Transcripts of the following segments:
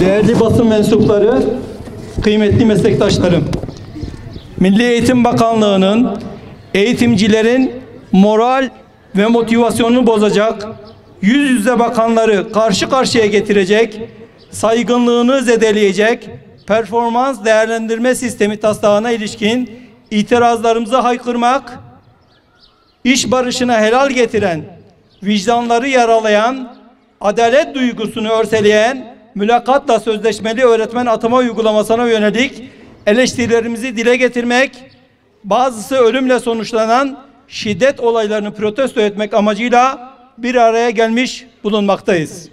Değerli basın mensupları, kıymetli meslektaşlarım, Milli Eğitim Bakanlığı'nın eğitimcilerin moral ve motivasyonunu bozacak, yüz yüze bakanları karşı karşıya getirecek, saygınlığını zedeleyecek performans değerlendirme sistemi taslağına ilişkin itirazlarımızı haykırmak, iş barışına helal getiren, vicdanları yaralayan, adalet duygusunu örseleyen mülakatla sözleşmeli öğretmen atama uygulamasına yönelik eleştirilerimizi dile getirmek, bazısı ölümle sonuçlanan şiddet olaylarını protesto etmek amacıyla bir araya gelmiş bulunmaktayız.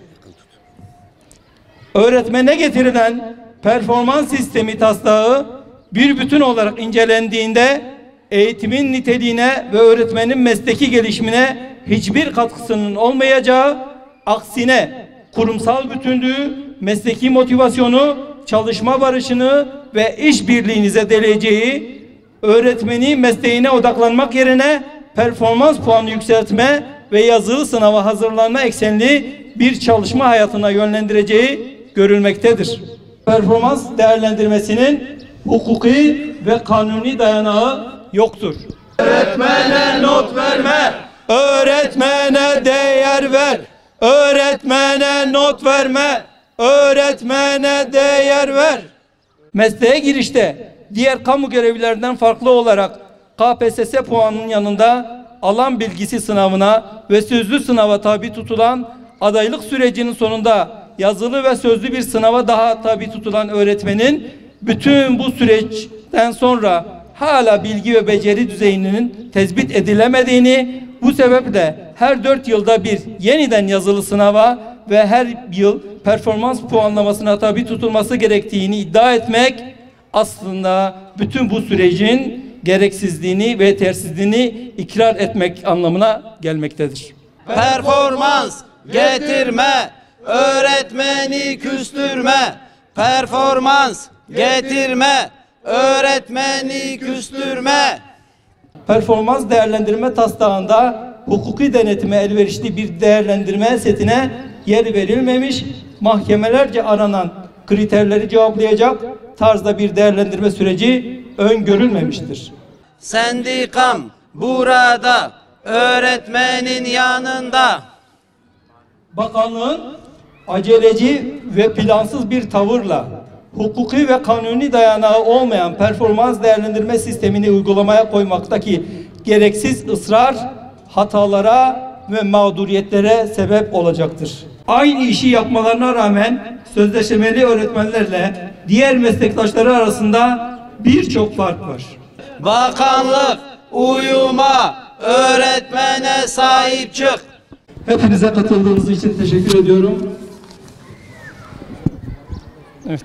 Öğretmene getirilen performans sistemi taslağı bir bütün olarak incelendiğinde eğitimin niteliğine ve öğretmenin mesleki gelişimine hiçbir katkısının olmayacağı, aksine kurumsal bütünlüğü, mesleki motivasyonu, çalışma barışını ve işbirliğini zedeleyeceği, öğretmeni mesleğine odaklanmak yerine performans puanı yükseltme ve yazılı sınava hazırlanma eksenli bir çalışma hayatına yönlendireceği görülmektedir. Performans değerlendirmesinin hukuki ve kanuni dayanağı yoktur. Öğretmene not verme, öğretmene değer ver, öğretmene not verme, öğretmene değer ver. Mesleğe girişte diğer kamu görevlilerinden farklı olarak KPSS puanının yanında alan bilgisi sınavına ve sözlü sınava tabi tutulan, adaylık sürecinin sonunda yazılı ve sözlü bir sınava daha tabi tutulan öğretmenin bütün bu süreçten sonra hala bilgi ve beceri düzeyinin tespit edilemediğini, bu sebeple her 4 yılda bir yeniden yazılı sınava ve her yıl performans puanlamasına tabi tutulması gerektiğini iddia etmek, aslında bütün bu sürecin gereksizliğini ve yetersizliğini ikrar etmek anlamına gelmektedir. Performans getirme, öğretmeni küstürme. Performans getirme, öğretmeni küstürme. Performans değerlendirme taslağında hukuki denetime elverişli bir değerlendirme setine yer verilmemiş, mahkemelerce aranan kriterleri cevaplayacak tarzda bir değerlendirme süreci öngörülmemiştir. Sendikam burada, öğretmenin yanında. Bakanlığın aceleci ve plansız bir tavırla hukuki ve kanuni dayanağı olmayan performans değerlendirme sistemini uygulamaya koymaktaki gereksiz ısrar hatalara ve mağduriyetlere sebep olacaktır. Aynı işi yapmalarına rağmen sözleşmeli öğretmenlerle diğer meslektaşları arasında birçok fark var. Bakanlık uyuma, öğretmene sahip çık. Hepinize katıldığınız için teşekkür ediyorum. Evet.